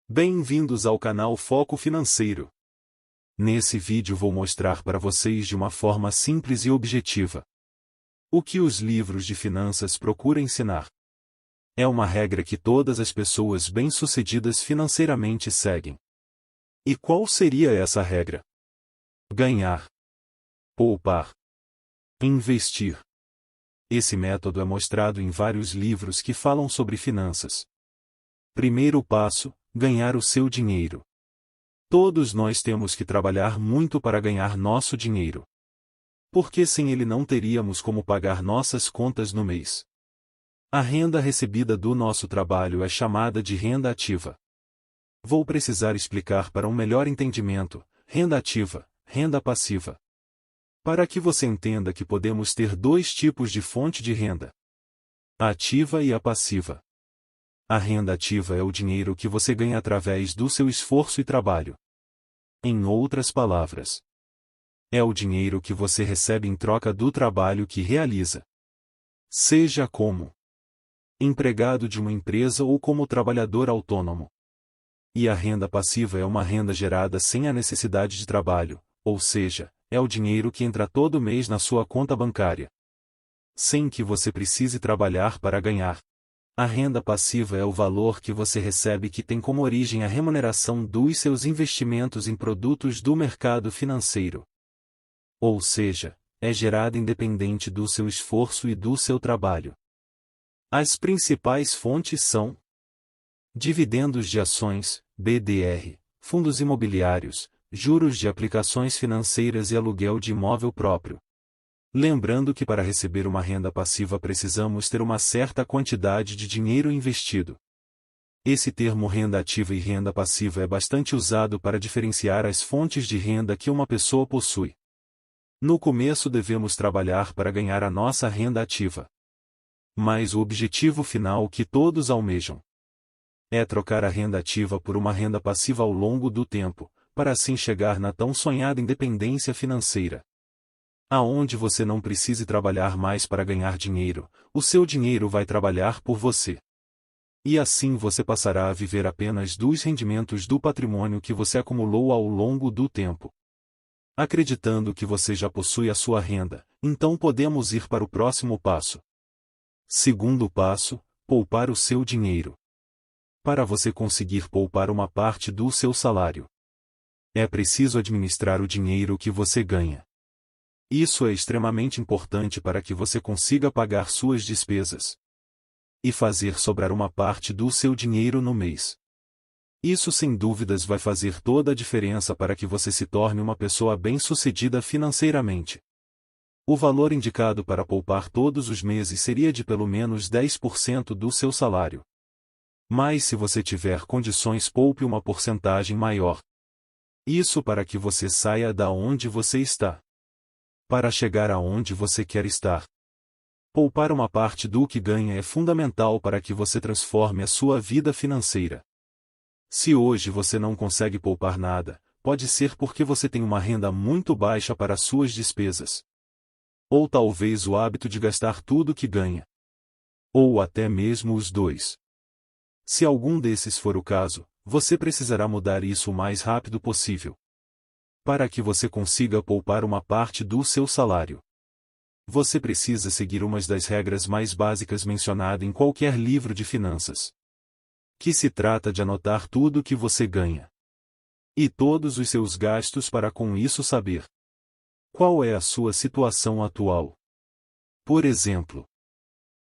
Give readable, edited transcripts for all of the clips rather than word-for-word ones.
Bem-vindos ao canal Foco Financeiro. Nesse vídeo vou mostrar para vocês de uma forma simples e objetiva o que os livros de finanças procuram ensinar. É uma regra que todas as pessoas bem-sucedidas financeiramente seguem. E qual seria essa regra? Ganhar, poupar, investir. Esse método é mostrado em vários livros que falam sobre finanças. Primeiro passo: ganhar o seu dinheiro. Todos nós temos que trabalhar muito para ganhar nosso dinheiro. Porque sem ele não teríamos como pagar nossas contas no mês. A renda recebida do nosso trabalho é chamada de renda ativa. Vou precisar explicar para um melhor entendimento: renda ativa, renda passiva. Para que você entenda que podemos ter dois tipos de fonte de renda: a ativa e a passiva. A renda ativa é o dinheiro que você ganha através do seu esforço e trabalho. Em outras palavras, é o dinheiro que você recebe em troca do trabalho que realiza. Seja como empregado de uma empresa ou como trabalhador autônomo. E a renda passiva é uma renda gerada sem a necessidade de trabalho, ou seja, é o dinheiro que entra todo mês na sua conta bancária, sem que você precise trabalhar para ganhar. A renda passiva é o valor que você recebe que tem como origem a remuneração dos seus investimentos em produtos do mercado financeiro. Ou seja, é gerada independente do seu esforço e do seu trabalho. As principais fontes são dividendos de ações, BDR, fundos imobiliários, juros de aplicações financeiras e aluguel de imóvel próprio. Lembrando que para receber uma renda passiva precisamos ter uma certa quantidade de dinheiro investido. Esse termo renda ativa e renda passiva é bastante usado para diferenciar as fontes de renda que uma pessoa possui. No começo devemos trabalhar para ganhar a nossa renda ativa. Mas o objetivo final que todos almejam é trocar a renda ativa por uma renda passiva ao longo do tempo, para assim chegar na tão sonhada independência financeira. Aonde você não precise trabalhar mais para ganhar dinheiro, o seu dinheiro vai trabalhar por você. E assim você passará a viver apenas dos rendimentos do patrimônio que você acumulou ao longo do tempo. Acreditando que você já possui a sua renda, então podemos ir para o próximo passo. Segundo passo: poupar o seu dinheiro. Para você conseguir poupar uma parte do seu salário, é preciso administrar o dinheiro que você ganha. Isso é extremamente importante para que você consiga pagar suas despesas e fazer sobrar uma parte do seu dinheiro no mês. Isso sem dúvidas vai fazer toda a diferença para que você se torne uma pessoa bem-sucedida financeiramente. O valor indicado para poupar todos os meses seria de pelo menos 10% do seu salário. Mas se você tiver condições, poupe uma porcentagem maior. Isso para que você saia da onde você está, para chegar aonde você quer estar. Poupar uma parte do que ganha é fundamental para que você transforme a sua vida financeira. Se hoje você não consegue poupar nada, pode ser porque você tem uma renda muito baixa para suas despesas. Ou talvez o hábito de gastar tudo que ganha. Ou até mesmo os dois. Se algum desses for o caso, você precisará mudar isso o mais rápido possível. Para que você consiga poupar uma parte do seu salário, você precisa seguir uma das regras mais básicas mencionadas em qualquer livro de finanças, que se trata de anotar tudo que você ganha e todos os seus gastos para com isso saber qual é a sua situação atual. Por exemplo,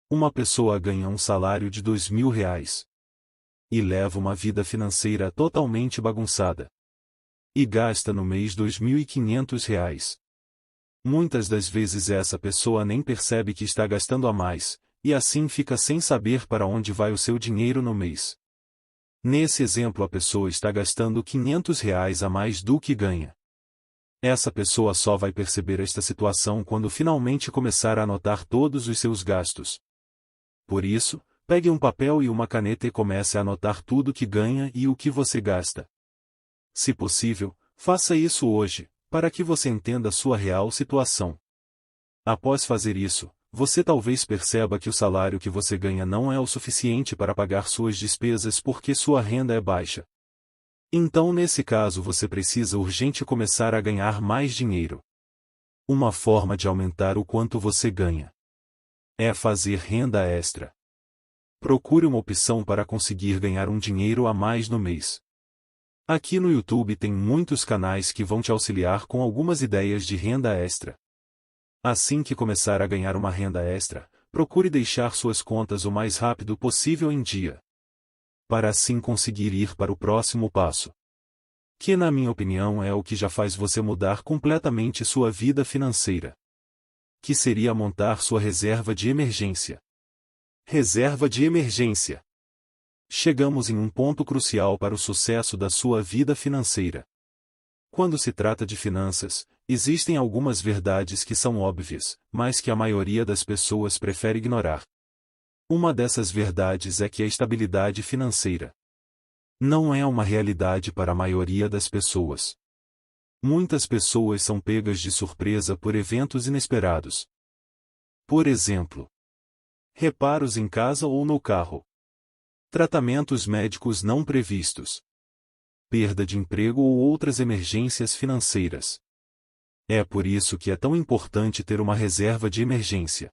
uma pessoa ganha um salário de R$ 2.000 e leva uma vida financeira totalmente bagunçada e gasta no mês R$ 2.500. Muitas das vezes essa pessoa nem percebe que está gastando a mais, e assim fica sem saber para onde vai o seu dinheiro no mês. Nesse exemplo, a pessoa está gastando R$ 500 a mais do que ganha. Essa pessoa só vai perceber esta situação quando finalmente começar a anotar todos os seus gastos. Por isso, pegue um papel e uma caneta e comece a anotar tudo que ganha e o que você gasta. Se possível, faça isso hoje, para que você entenda a sua real situação. Após fazer isso, você talvez perceba que o salário que você ganha não é o suficiente para pagar suas despesas porque sua renda é baixa. Então nesse caso você precisa urgente começar a ganhar mais dinheiro. Uma forma de aumentar o quanto você ganha é fazer renda extra. Procure uma opção para conseguir ganhar um dinheiro a mais no mês. Aqui no YouTube tem muitos canais que vão te auxiliar com algumas ideias de renda extra. Assim que começar a ganhar uma renda extra, procure deixar suas contas o mais rápido possível em dia, para assim conseguir ir para o próximo passo, que na minha opinião é o que já faz você mudar completamente sua vida financeira, que seria montar sua reserva de emergência. Reserva de emergência. Chegamos em um ponto crucial para o sucesso da sua vida financeira. Quando se trata de finanças, existem algumas verdades que são óbvias, mas que a maioria das pessoas prefere ignorar. Uma dessas verdades é que a estabilidade financeira não é uma realidade para a maioria das pessoas. Muitas pessoas são pegas de surpresa por eventos inesperados. Por exemplo, reparos em casa ou no carro, tratamentos médicos não previstos, perda de emprego ou outras emergências financeiras. É por isso que é tão importante ter uma reserva de emergência.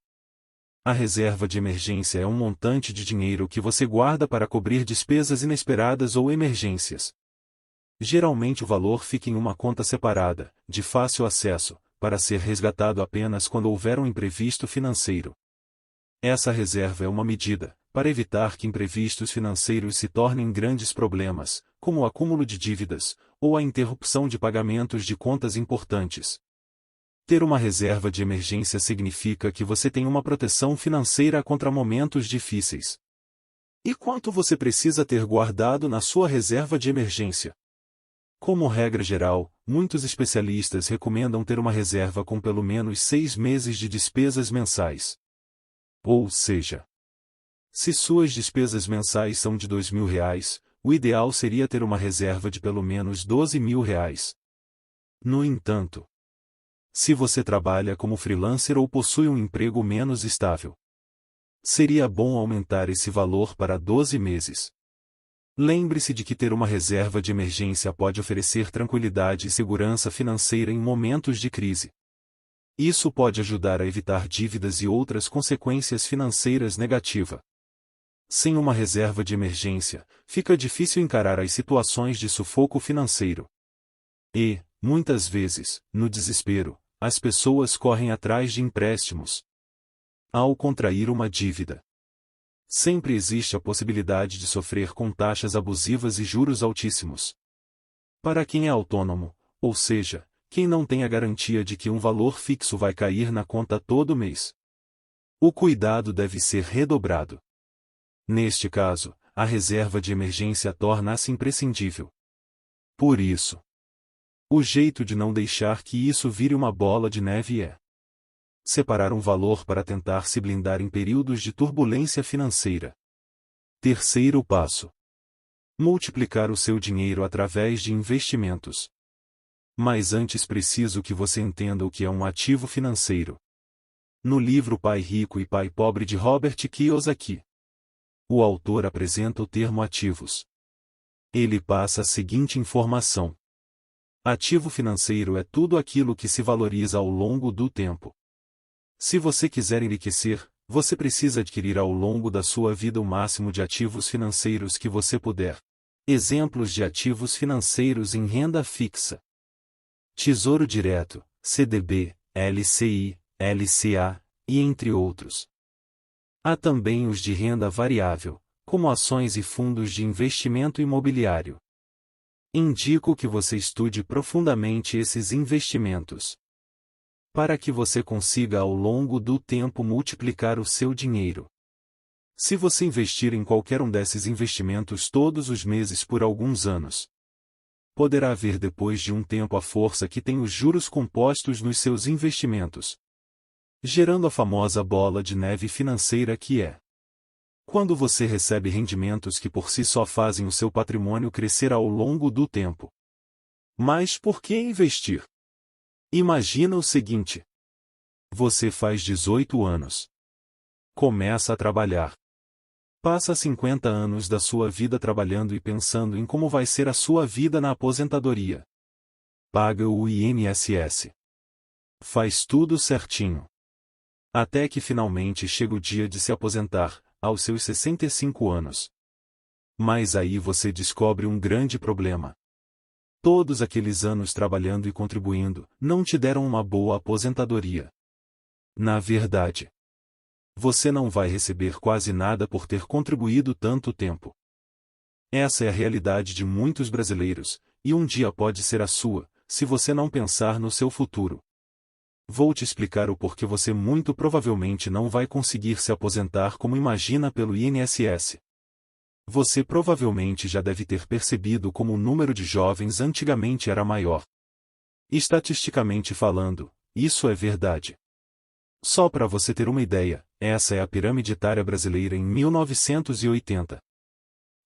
A reserva de emergência é um montante de dinheiro que você guarda para cobrir despesas inesperadas ou emergências. Geralmente o valor fica em uma conta separada, de fácil acesso, para ser resgatado apenas quando houver um imprevisto financeiro. Essa reserva é uma medida para evitar que imprevistos financeiros se tornem grandes problemas, como o acúmulo de dívidas, ou a interrupção de pagamentos de contas importantes. Ter uma reserva de emergência significa que você tem uma proteção financeira contra momentos difíceis. E quanto você precisa ter guardado na sua reserva de emergência? Como regra geral, muitos especialistas recomendam ter uma reserva com pelo menos 6 meses de despesas mensais. Ou seja, se suas despesas mensais são de R$ 2.000, o ideal seria ter uma reserva de pelo menos R$ 12.000. No entanto, se você trabalha como freelancer ou possui um emprego menos estável, seria bom aumentar esse valor para 12 meses. Lembre-se de que ter uma reserva de emergência pode oferecer tranquilidade e segurança financeira em momentos de crise. Isso pode ajudar a evitar dívidas e outras consequências financeiras negativas. Sem uma reserva de emergência, fica difícil encarar as situações de sufoco financeiro. E, muitas vezes, no desespero, as pessoas correm atrás de empréstimos. Ao contrair uma dívida, sempre existe a possibilidade de sofrer com taxas abusivas e juros altíssimos. Para quem é autônomo, ou seja, quem não tem a garantia de que um valor fixo vai cair na conta todo mês, o cuidado deve ser redobrado. Neste caso, a reserva de emergência torna-se imprescindível. Por isso, o jeito de não deixar que isso vire uma bola de neve é separar um valor para tentar se blindar em períodos de turbulência financeira. Terceiro passo: multiplicar o seu dinheiro através de investimentos. Mas antes preciso que você entenda o que é um ativo financeiro. No livro Pai Rico e Pai Pobre de Robert Kiyosaki, o autor apresenta o termo ativos. Ele passa a seguinte informação: ativo financeiro é tudo aquilo que se valoriza ao longo do tempo. Se você quiser enriquecer, você precisa adquirir ao longo da sua vida o máximo de ativos financeiros que você puder. Exemplos de ativos financeiros em renda fixa: Tesouro Direto, CDB, LCI, LCA, e entre outros. Há também os de renda variável, como ações e fundos de investimento imobiliário. Indico que você estude profundamente esses investimentos, para que você consiga ao longo do tempo multiplicar o seu dinheiro. Se você investir em qualquer um desses investimentos todos os meses por alguns anos, poderá ver depois de um tempo a força que tem os juros compostos nos seus investimentos, gerando a famosa bola de neve financeira que é quando você recebe rendimentos que por si só fazem o seu patrimônio crescer ao longo do tempo. Mas por que investir? Imagina o seguinte: você faz 18 anos. Começa a trabalhar. Passa 50 anos da sua vida trabalhando e pensando em como vai ser a sua vida na aposentadoria. Paga o INSS. Faz tudo certinho. Até que finalmente chega o dia de se aposentar, aos seus 65 anos. Mas aí você descobre um grande problema. Todos aqueles anos trabalhando e contribuindo, não te deram uma boa aposentadoria. Na verdade, você não vai receber quase nada por ter contribuído tanto tempo. Essa é a realidade de muitos brasileiros, e um dia pode ser a sua, se você não pensar no seu futuro. Vou te explicar o porquê você muito provavelmente não vai conseguir se aposentar como imagina pelo INSS. Você provavelmente já deve ter percebido como o número de jovens antigamente era maior. Estatisticamente falando, isso é verdade. Só para você ter uma ideia, essa é a pirâmide etária brasileira em 1980.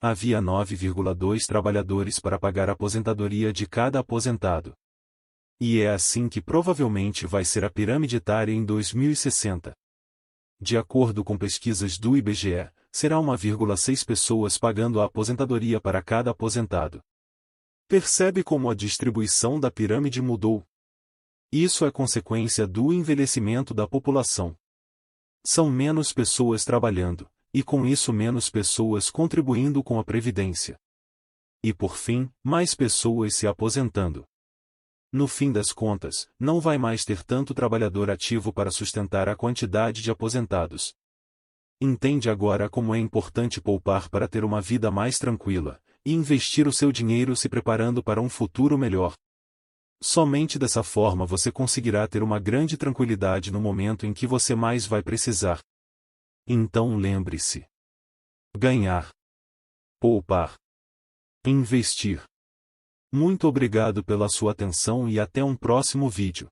Havia 9,2 trabalhadores para pagar a aposentadoria de cada aposentado. E é assim que provavelmente vai ser a pirâmide etária em 2060. De acordo com pesquisas do IBGE, será 1,6 pessoas pagando a aposentadoria para cada aposentado. Percebe como a distribuição da pirâmide mudou? Isso é consequência do envelhecimento da população. São menos pessoas trabalhando, e com isso menos pessoas contribuindo com a Previdência. E por fim, mais pessoas se aposentando. No fim das contas, não vai mais ter tanto trabalhador ativo para sustentar a quantidade de aposentados. Entende agora como é importante poupar para ter uma vida mais tranquila, e investir o seu dinheiro se preparando para um futuro melhor. Somente dessa forma você conseguirá ter uma grande tranquilidade no momento em que você mais vai precisar. Então lembre-se: ganhar, poupar, investir. Muito obrigado pela sua atenção e até um próximo vídeo.